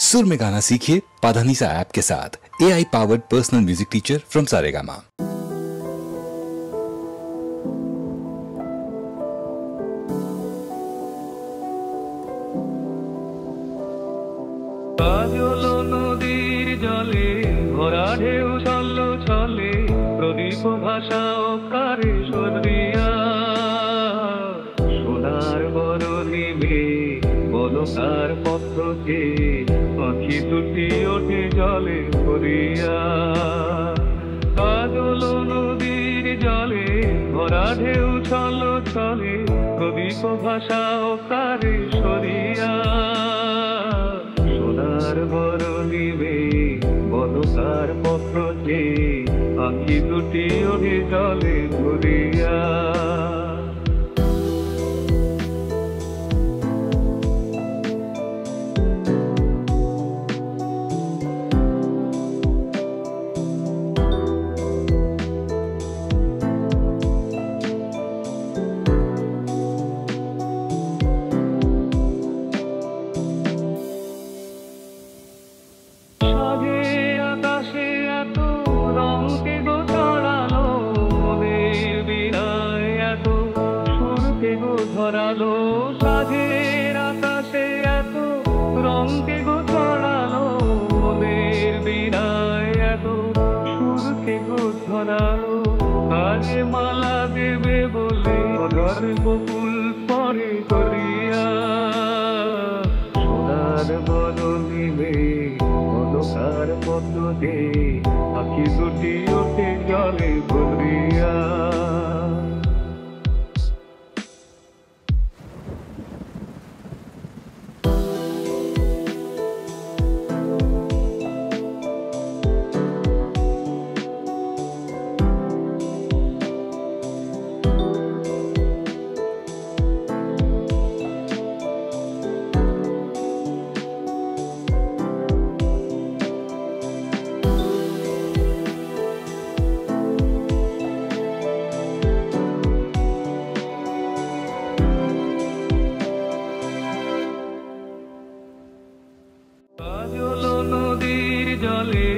सुर में गाना सीखिए पाधानीसा ऐप के साथ। AI powered personal music teacher from Saregama. কাজলো নদীর জলে ভরা ঢেউ ছল্ল ছলে প্রদীপ ভাষা ও কারে সরিয়া সোনার বরণী মে বলো কার পত্রকে পাখি দুটি ওঠে জলে ভরিয়া। কাজলো নদীর জলে ভরা ঢেউ ছল্ল ছলে প্রদীপ ভাষা ও কারে সরিয়া সোনার বরণী মে বলো কার পত্রকে পাখি দুটি ওঠে জলে ভরিয়া। ধরালো সাধের আকাশে এত রঙকে গো ছড়ালো মনের বিনায় এত সুরকে গো ধরালো কাজে মালা দেবে বলে ঘর বকুল পরে করিয়া সোনার বরণী মে বলকার পদ্ম দে আখি দুটি ওঠে জলে ভরিয়া। নদীর জলে